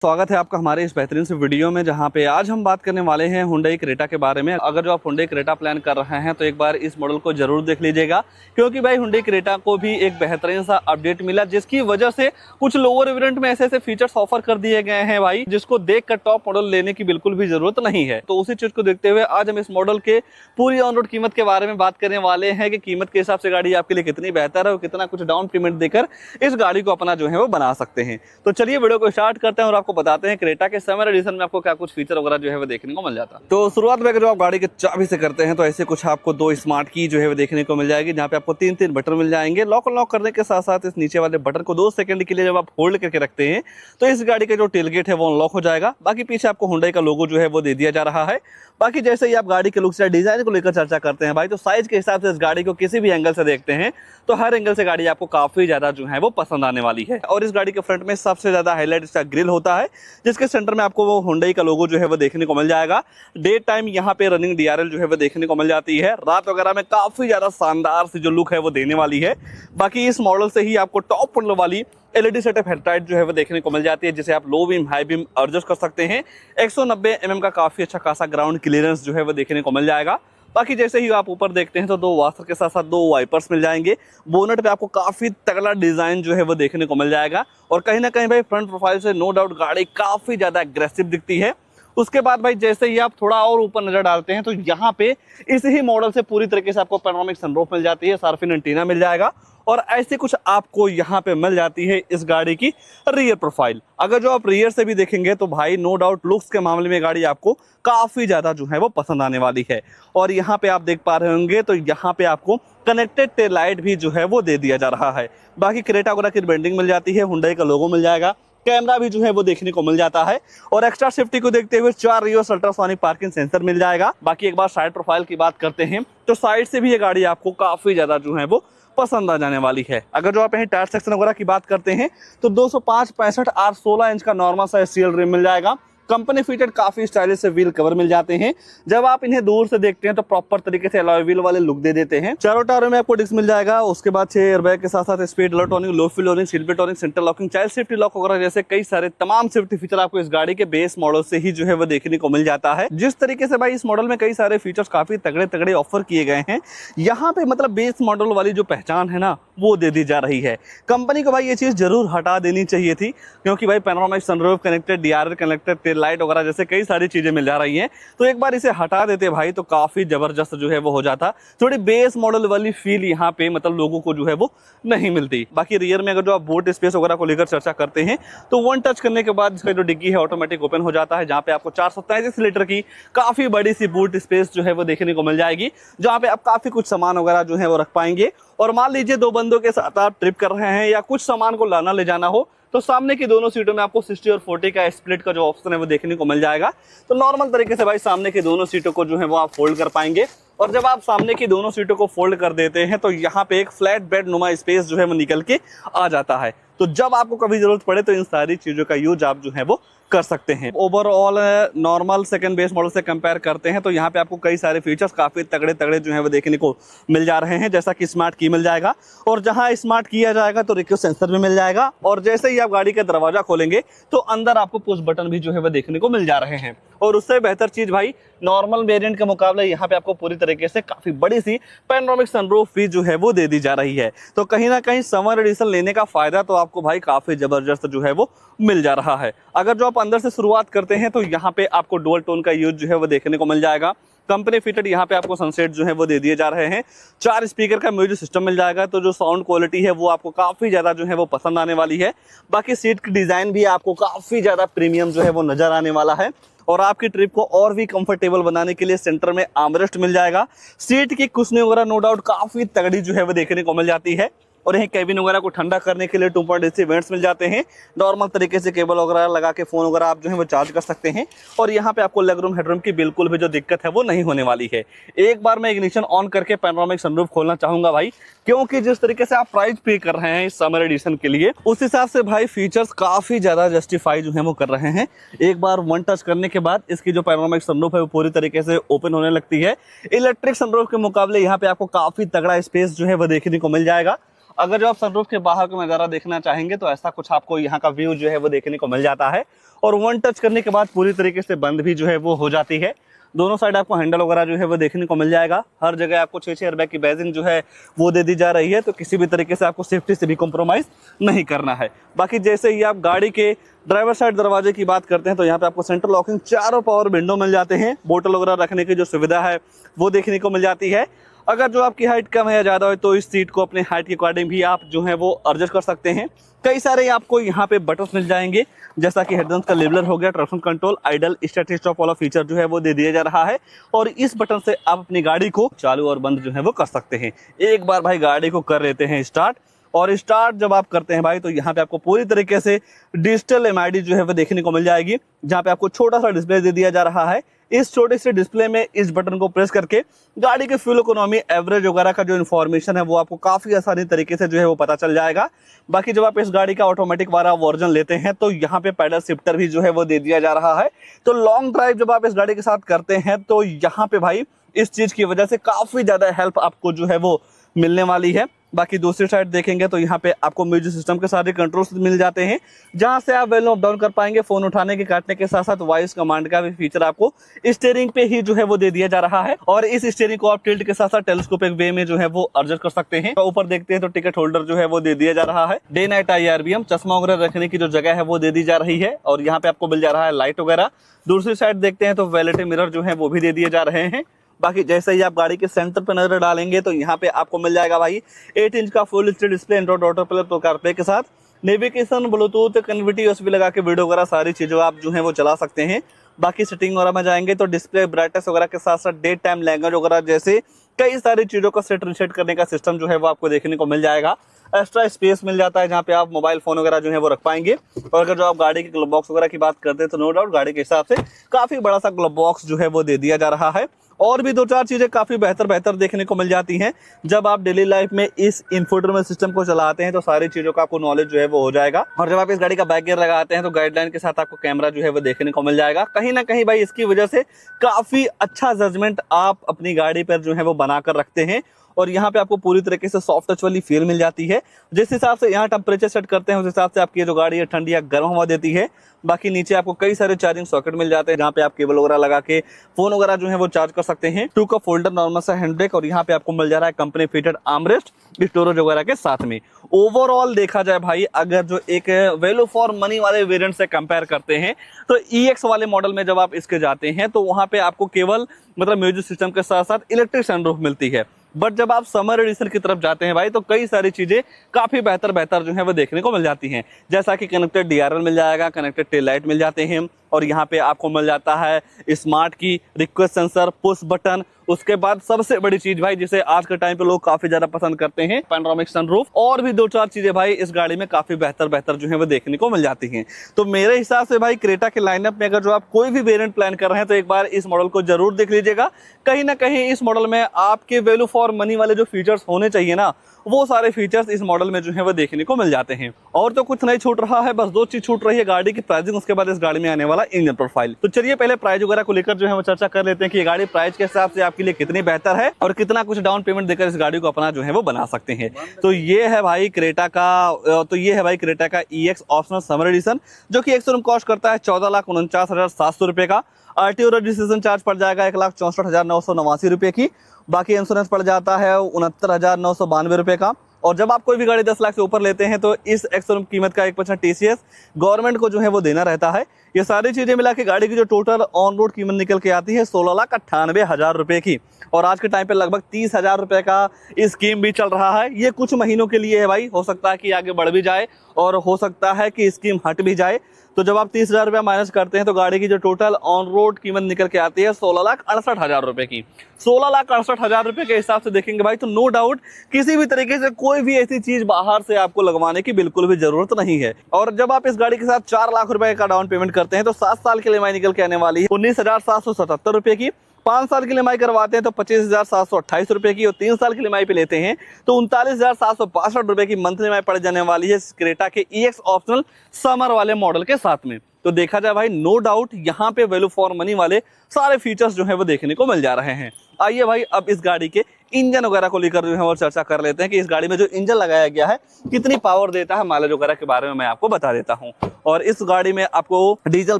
स्वागत है आपका हमारे इस बेहतरीन से वीडियो में, जहां पे आज हम बात करने वाले हैं हुंडई क्रेटा के बारे में। अगर जो आप हुंडई क्रेटा प्लान कर रहे हैं तो एक बार इस मॉडल को जरूर देख लीजिएगा, क्योंकि भाई हुंडई क्रेटा को भी एक बेहतरीन सा अपडेट मिला, जिसकी वजह से कुछ लोअर वेरिएंट में ऐसे ऐसे फीचर्स ऑफर कर दिए गए हैं भाई, जिसको देखकर टॉप मॉडल लेने की बिल्कुल भी जरूरत नहीं है। तो उसी चीज को देखते हुए आज हम इस मॉडल के पूरी ऑन रोड कीमत के बारे में बात करने वाले हैं कि कीमत के हिसाब से गाड़ी आपके लिए कितनी बेहतर है और कितना कुछ डाउन पेमेंट देकर इस गाड़ी को अपना जो है वो बना सकते हैं। तो चलिए वीडियो को स्टार्ट करते हैं और आपको बताते हैं क्रेटा के समर एडिशन में आपको क्या कुछ फीचर वगैरह जो है वो देखने को मिल जाता है। तो शुरुआत में अगर जो आप गाड़ी के चाबी से करते हैं तो ऐसे कुछ आपको दो स्मार्ट की जो है वो देखने को मिल जाएगी, जहाँ पे आपको तीन तीन बटन मिल जाएंगे। लॉक अनलॉक करने के साथ साथ इस नीचे वाले बटन को 2 सेकंड के लिए जब आप होल्ड करके रखते हैं तो इस गाड़ी का जो टेलगेट है वो अनलॉक हो जाएगा। बाकी पीछे आपको हुंडई का लोगो जो है वो दे दिया जा रहा है। बाकी जैसे ही आप गाड़ी के लुक से डिजाइन को लेकर चर्चा करते हैं भाई, तो साइज के हिसाब से इस गाड़ी को किसी भी एंगल से देखते हैं तो हर एंगल से गाड़ी आपको काफी ज्यादा जो है वो पसंद आने वाली है। और इस गाड़ी के फ्रंट में सबसे ज्यादा हाईलाइट इसका ग्रिल होता है, जिसके सेंटर में आपको वो हुंडई का लोगो जो है वो देखने को मिल जाएगा। डे टाइम यहाँ पे रनिंग DRL जो है वो देखने को मिल जाती है। रात वगैरह में काफी ज्यादा शानदार सी जो लुक है वो देने वाली है। बाकी इस मॉडल से ही आपको टॉप मॉडल वाली LED सेटअप हेडलाइट जो है वो देखने को मिल जाती है, जिसे आप low beam high beam adjust कर सकते हैं। 190 mm का काफी अच्छा खासा ग्राउंड क्लियरेंस जो है वो देखने को मिल जाएगा। बाकी जैसे ही आप ऊपर देखते हैं तो 2 वाशर के साथ साथ 2 वाइपर्स मिल जाएंगे। बोनट पे आपको काफी तगड़ा डिजाइन जो है वो देखने को मिल जाएगा। और कहीं ना कहीं भाई फ्रंट प्रोफाइल से नो डाउट गाड़ी काफी ज्यादा एग्रेसिव दिखती है। उसके बाद भाई जैसे ही आप थोड़ा और ऊपर नजर डालते हैं तो यहाँ पे इस ही मॉडल से पूरी तरीके से आपको पैनोरामिक सनरूफ मिल जाती है, शार्पिन एंटीना मिल जाएगा और ऐसे कुछ आपको यहाँ पे मिल जाती है इस गाड़ी की रियर प्रोफाइल। अगर जो आप रियर से भी देखेंगे तो भाई नो डाउट लुक्स के मामले में गाड़ी आपको काफी ज्यादा जो है वो पसंद आने वाली है। और यहाँ पे आप देख पा रहे होंगे तो यहाँ पे आपको कनेक्टेड टेल लाइट भी जो है वो दे दिया जा रहा है। बाकी क्रेटा वगैरह की ब्रांडिंग मिल जाती है, हुंडई का लोगो मिल जाएगा, कैमरा भी जो है वो देखने को मिल जाता है। और एक्स्ट्रा सेफ्टी को देखते हुए 4 रिवर्स अल्ट्रासोनिक पार्किंग सेंसर मिल जाएगा। बाकी एक बार साइड प्रोफाइल की बात करते हैं तो साइड से भी ये गाड़ी आपको काफी ज्यादा जो है वो पसंद आ जाने वाली है। अगर जो आप यहीं टायर सेक्शन वगैरह की बात करते हैं तो 205 65 R 16 इंच का नॉर्मल साइज स्टील रिम मिल जाएगा। कंपनी फिटेड काफी स्टाइलिश से व्हील कवर मिल जाते हैं। जब आप इन्हें दूर से देखते हैं तो प्रॉपर तरीके से अलॉय व्हील वाले लुक दे देते हैं। चारों टायरों में आपको डिस्क मिल जाएगा। उसके बाद 6 एयरबैग के साथ साथ स्पीड अलर्ट वार्निंग, लो fuel warning, seat belt warning, centre locking, child safety lock वगैरह जैसे कई सारे तमाम सेफ्टी फीचर आपको इस गाड़ी के बेस मॉडल से ही जो है वो देखने को मिल जाता है। जिस तरीके से भाई इस मॉडल में कई सारे फीचर्स काफी तगड़े तगड़े ऑफर किए गए हैं, यहाँ पे मतलब बेस मॉडल वाली जो पहचान है ना वो दे दी जा रही है। कंपनी को भाई ये चीज जरूर हटा देनी चाहिए थी, क्योंकि भाई panoramic sunroof, connected DRL, connected tail light वगैरह जैसे कई सारी चीजें मिल जा रही हैं। तो एक बार इसे हटा देते भाई तो काफी जबरदस्त जो है वो हो जाता। थोड़ी बेस मॉडल वाली फील यहाँ पे मतलब लोगों को जो है वो नहीं मिलती। बाकी रियर में अगर जो आप बूट स्पेस वगैरह को लेकर चर्चा करते हैं तो वन टच करने के बाद इसका जो डिग्गी है ऑटोमेटिक ओपन हो जाता है, जहाँ पे आपको 433 लीटर की काफी बड़ी सी बूट स्पेस जो है वो देखने को मिल जाएगी, जहाँ पे आप काफी कुछ सामान वगैरह जो है वो रख पाएंगे। और मान लीजिए 2 बंदों के साथ आप ट्रिप कर रहे हैं या कुछ सामान को लाना ले जाना हो तो सामने की दोनों सीटों में आपको 60 और 40 का स्प्लिट का जो ऑप्शन है वो देखने को मिल जाएगा। तो नॉर्मल तरीके से भाई सामने की दोनों सीटों को जो है वो आप फोल्ड कर पाएंगे। और जब आप सामने की दोनों सीटों को फोल्ड कर देते हैं तो यहाँ पे एक फ्लैट बेड नुमा स्पेस जो है वो निकल के आ जाता है। तो जब आपको कभी जरूरत पड़े तो इन सारी चीजों का यूज आप जो है वो कर सकते हैं। Overall normal second base model से कंपेयर करते हैं तो यहाँ पे आपको कई सारे फीचर्स काफी तगड़े तगड़े जो है वो देखने को मिल जा रहे हैं, जैसा कि स्मार्ट की मिल जाएगा। और जहां स्मार्ट किया जाएगा तो रिक्वेस्ट सेंसर भी मिल जाएगा। और जैसे ही आप गाड़ी का दरवाजा खोलेंगे तो अंदर आपको पुश बटन भी जो है वो देखने को मिल जा रहे हैं। और उससे बेहतर चीज भाई नॉर्मल वेरिएंट के मुकाबले यहाँ पे आपको पूरी तरीके से काफी बड़ी सी पैनोरामिक सनरूफ भी जो है वो दे दी जा रही है। तो कहीं ना कहीं समर एडिशन लेने का फायदा तो आपको भाई काफी जबरदस्त जो है वो मिल जा रहा है। अगर जो आप अंदर से शुरुआत करते हैं तो यहाँ पे आपको डुअल टोन का यूज जो है वो देखने को मिल जाएगा। कंपनी फिटेड यहाँ पे आपको सनसेट जो है वो दे दिए जा रहे हैं। 4 स्पीकर का म्यूजिक सिस्टम मिल जाएगा, तो जो साउंड क्वालिटी है वो आपको काफी ज्यादा जो है वो पसंद आने वाली है। बाकी सीट की डिजाइन भी आपको काफी ज्यादा प्रीमियम जो है वो नजर आने वाला है। और आपकी ट्रिप को और भी कंफर्टेबल बनाने के लिए सेंटर में आर्मरेस्ट मिल जाएगा। सीट की कुशनिंग वगैरह नो डाउट काफी तगड़ी जो है वो देखने को मिल जाती है। और यहीं केबिन वगैरह को ठंडा करने के लिए 2.AC वेंट्स मिल जाते हैं। नॉर्मल तरीके से केबल वगैरह लगा के फोन वगैरह आप जो है वो चार्ज कर सकते हैं। और यहाँ पे आपको लेग रूम हेडरूम की बिल्कुल भी जो दिक्कत है वो नहीं होने वाली है। एक बार मैं इग्निशन ऑन करके पैनोरामिक सनरूफ खोलना चाहूंगा भाई, क्योंकि जिस तरीके से आप प्राइस पे कर रहे हैं इस समर एडिशन के लिए, उस हिसाब से भाई फीचर्स काफी ज्यादा जस्टिफाई जो है वो कर रहे हैं। एक बार वन टच करने के बाद इसकी जो पैनोरामिक सनरूफ है वो पूरी तरीके से ओपन होने लगती है। इलेक्ट्रिक सनरूफ के मुकाबले यहाँ पे आपको काफी तगड़ा स्पेस जो है वो देखने को मिल जाएगा। अगर जो आप सनरूफ के बाहर का नज़ारा देखना चाहेंगे तो ऐसा कुछ आपको यहाँ का व्यू जो है वो देखने को मिल जाता है। और वन टच करने के बाद पूरी तरीके से बंद भी जो है वो हो जाती है। दोनों साइड आपको हैंडल वगैरह जो है वो देखने को मिल जाएगा। हर जगह आपको 6 एयरबैग की बैजिंग जो है वो दे दी जा रही है, तो किसी भी तरीके से आपको सेफ्टी से भी कॉम्प्रोमाइज़ नहीं करना है। बाकी जैसे ही आप गाड़ी के ड्राइवर साइड दरवाजे की बात करते हैं तो यहाँ पे आपको सेंट्रल लॉकिंग चारों पावर विंडो मिल जाते हैं। बोतल वगैरह रखने की जो सुविधा है वो देखने को मिल जाती है। अगर जो आपकी हाइट कम है या ज़्यादा हो तो इस सीट को अपने हाइट के अकॉर्डिंग भी आप जो है वो एडजस्ट कर सकते हैं। कई सारे आपको यहाँ पे बटन्स मिल जाएंगे, जैसा कि हेडलाइट्स का लेवलर हो गया, traction control, idle, start stop वाला फीचर जो है वो दे दिया जा रहा है। और इस बटन से आप अपनी गाड़ी को चालू और बंद जो है वो कर सकते हैं। एक बार भाई गाड़ी को कर लेते हैं स्टार्ट, और स्टार्ट जब आप करते हैं भाई तो यहाँ पे आपको पूरी तरीके से डिजिटल एमआईडी जो है वो देखने को मिल जाएगी, जहाँ पे आपको छोटा सा डिस्प्ले दे दिया जा रहा है। इस छोटे से डिस्प्ले में इस बटन को प्रेस करके गाड़ी के फ्यूल इकोनॉमी, एवरेज वगैरह का जो इन्फॉर्मेशन है वो आपको काफ़ी आसानी तरीके से जो है वो पता चल जाएगा। बाकी जब आप इस गाड़ी का ऑटोमेटिक वाला वर्जन लेते हैं तो यहाँ पे पैडल शिफ्टर भी जो है वो दे दिया जा रहा है। तो लॉन्ग ड्राइव जब आप इस गाड़ी के साथ करते हैं तो यहाँ पे भाई इस चीज़ की वजह से काफ़ी ज़्यादा हेल्प आपको जो है वो मिलने वाली है। बाकी दूसरी साइड देखेंगे तो यहाँ पे आपको म्यूजिक सिस्टम के सारे कंट्रोल्स मिल जाते हैं, जहाँ से आप वॉल्यूम अप डाउन कर पाएंगे। फोन उठाने के, काटने के साथ साथ वॉइस कमांड का भी फीचर आपको स्टीयरिंग पे ही जो है वो दे दिया जा रहा है। और इस स्टीयरिंग को आप टिल्ट के साथ साथ टेलीस्कोपिक वे में जो है वो एडजस्ट कर सकते हैं। ऊपर देखते हैं तो टिकट होल्डर जो है वो दे दिया जा रहा है। डे नाइट IRBM, चश्मा वगैरह रखने की जो जगह है वो दे दी जा रही है। और यहाँ पे आपको मिल जा रहा है लाइट वगैरह। दूसरी साइड देखते हैं तो वैनिटी मिरर जो है वो भी दे दिए जा रहे हैं। बाकी जैसे ही आप गाड़ी के सेंटर पर नजर डालेंगे तो यहाँ पे आपको मिल जाएगा भाई 8 इंच का full HD display Android auto play CarPlay के साथ। नेविगेशन, ब्लूटूथ, कनेक्टिविटी, USB लगा के वीडियो वगैरह सारी चीज़ों आप जो है वो चला सकते हैं। बाकी सेटिंग वगैरह में जाएंगे तो डिस्प्ले ब्राइटनेस वगैरह के साथ साथ डे टाइम लैंग्वेज वगैरह जैसे कई सारी चीज़ों का सेट रीसेट करने का सिस्टम जो है वो आपको देखने को मिल जाएगा। एक्स्ट्रा स्पेस मिल जाता है जहाँ पे आप मोबाइल फोन वगैरह जो है वो रख पाएंगे। और अगर जो आप गाड़ी के ग्लव बॉक्स वगैरह की बात करते हैं तो नो डाउट गाड़ी के हिसाब से काफ़ी बड़ा सा ग्लव बॉक्स जो है वो दे दिया जा रहा है। और भी 2-4 चीज़ें काफ़ी बेहतर देखने को मिल जाती हैं। जब आप डेली लाइफ में इस इंफोटेनमेंट सिस्टम को चलाते हैं तो सारी चीज़ों का आपको नॉलेज जो है वो हो जाएगा। और जब आप इस गाड़ी का बैक गियर लगाते हैं तो गाइडलाइन के साथ आपको कैमरा जो है वो देखने को मिल जाएगा। कहीं ना कहीं भाई इसकी वजह से काफ़ी अच्छा जजमेंट आप अपनी गाड़ी पर जो है वो बना कर रखते हैं। और यहाँ पे आपको पूरी तरीके से सॉफ्ट टच वाली फील मिल जाती है। जिस हिसाब से यहाँ टेम्परेचर सेट करते हैं उस हिसाब से आपकी जो गाड़ी है ठंडी या गर्म हवा देती है। बाकी नीचे आपको कई सारे चार्जिंग सॉकेट मिल जाते हैं जहाँ पे आप केबल वगैरह लगा के फोन वगैरह जो है वो चार्ज कर सकते हैं। 2 का फोल्डर नॉर्मल सा हैंड ब्रेक, और यहाँ पे आपको मिल जा रहा है कंपनी फिटेड आर्मरेस्ट स्टोरेज वगैरह के साथ में। ओवरऑल देखा जाए भाई, अगर जो एक वैल्यू फॉर मनी वाले वेरिएंट से कंपेयर करते हैं तो EX वाले मॉडल में जब आप इसके जाते हैं तो वहाँ पे आपको केवल मतलब म्यूजिक सिस्टम के साथ साथ इलेक्ट्रिक सनरूफ मिलती है। बट जब आप समर एडिशन की तरफ जाते हैं भाई तो कई सारी चीज़ें काफ़ी बेहतर जो है वो देखने को मिल जाती हैं। जैसा कि कनेक्टेड DRL मिल जाएगा, कनेक्टेड टेल लाइट मिल जाते हैं, और यहाँ पे आपको मिल जाता है स्मार्ट की, रिक्वेस्ट सेंसर, पुश बटन। उसके बाद सबसे बड़ी चीज भाई जिसे आज के टाइम पे लोग काफी ज्यादा पसंद करते हैं, पैनोरामिक सनरूफ। और भी 2-4 चीजें भाई इस गाड़ी में काफी बेहतर जो है वो देखने को मिल जाती हैं। तो मेरे हिसाब से भाई क्रेटा के लाइनअप में अगर जो आप कोई भी वेरिएंट प्लान कर रहे हैं तो एक बार इस मॉडल को जरूर देख लीजिएगा। कहीं ना कहीं इस मॉडल में आपके वैल्यू फॉर मनी वाले जो फीचर्स होने चाहिए ना, वो सारे फीचर्स इस मॉडल में जो है वो देखने को मिल जाते हैं। और तो कुछ नहीं छूट रहा है, बस 2 चीज छूट रही है, गाड़ी की प्राइसिंग, उसके बाद इस गाड़ी में आने वाला इंजन प्रोफाइल। तो चलिए पहले प्राइस वगैरह को लेकर जो है वो चर्चा कर लेते हैं कि ये गाड़ी प्राइस के हिसाब से आपके लिए कितनी बेहतर है और कितना कुछ डाउन पेमेंट देकर इस गाड़ी को अपना जो है वो बना सकते हैं। तो ये है भाई क्रेटा का EX ऑप्शनल समर एडिशन, जो कि एक्स-शोरूम कॉस्ट करता है 14,49,700 रुपए का। RTO रजिस्ट्रेशन चार्ज पड़ जाएगा 1,64,989 रुपए की। बाकी इंश्योरेंस पड़ जाता है 69,992 रुपए का। और जब आप कोई भी गाड़ी 10 लाख से ऊपर लेते हैं तो इस एक्स-शोरूम कीमत का 1% TCS गवर्नमेंट को जो है वो देना रहता है। ये सारी चीजें मिला के गाड़ी की जो टोटल ऑन रोड कीमत निकल के आती है 16,98,000 रुपए की। और आज के टाइम पे लगभग 30,000 रुपए का स्कीम भी चल रहा है। ये कुछ महीनों के लिए है भाई, हो सकता है कि आगे बढ़ भी जाए और हो सकता है कि स्कीम हट भी जाए। तो जब आप 30,000 रुपया माइनस करते हैं तो गाड़ी की जो टोटल ऑन रोड कीमत निकल के आती है 16,68,000 रुपए की। 16,68,000 रुपए के हिसाब से देखेंगे भाई तो नो डाउट किसी भी तरीके से कोई भी ऐसी चीज बाहर से आपको लगवाने की बिल्कुल भी जरूरत नहीं है। और जब आप इस गाड़ी के साथ 4 लाख रुपए का डाउन पेमेंट करते हैं तो 7 साल की EMI निकल के आने वाली है 19,777 रुपए की। 5 साल की EMI करवाते हैं तो 25,728 रुपए की, और 3 साल की EMI पे लेते हैं तो 39,765 रुपए की मंथली EMI पड़ जाने वाली है क्रेटा के EX ऑप्शनल समर वाले मॉडल के साथ में। तो देखा जाए भाई नो डाउट यहाँ पे वैल्यू फॉर मनी वाले सारे फीचर्स जो है वो देखने को मिल जा रहे हैं। आइए भाई अब इस गाड़ी के इंजन वगैरह को लेकर जो है और चर्चा कर लेते हैं कि इस गाड़ी में जो इंजन लगाया गया है कितनी पावर देता है, माइलेज वगैरह के बारे में मैं आपको बता देता हूं। और इस गाड़ी में आपको डीजल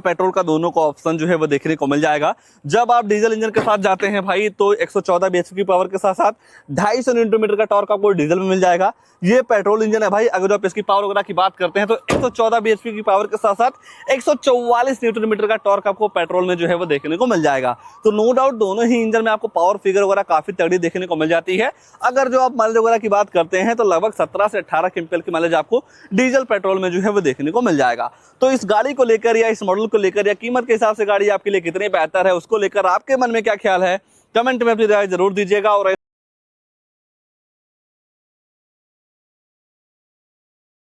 पेट्रोल का दोनों का ऑप्शन जो है वो देखने को मिल जाएगा। जब आप डीजल इंजन के साथ जाते हैं भाई तो 114 bhp की पावर के साथ साथ 250 न्यूटन मीटर का टॉर्क आपको डीजल में मिल जाएगा। ये पेट्रोल इंजन है भाई, अगर आप इसकी पावर वगैरह की बात करते हैं तो 114 bhp की पावर के साथ साथ 144 न्यूटन मीटर का टॉर्क आपको पेट्रोल में जो है वो देखने को मिल जाएगा। तो नो डाउट दोनों ही इंजन में आपको पावर फिगर वगैरह काफी तगड़ी देखने को मिल जाती है। अगर जो आप माइलेज वगैरह की बात करते हैं तो लगभग 17 से 18 क्विंटल की माइलेज आपको डीजल पेट्रोल में जो है वो देखने को मिल जाएगा। तो इस गाड़ी को लेकर या इस मॉडल को लेकर या कीमत के हिसाब से गाड़ी आपके लिए कितनी बेहतर है, उसको लेकर आपके मन में क्या ख्याल है, कमेंट में अपनी राय जरूर दीजिएगा। और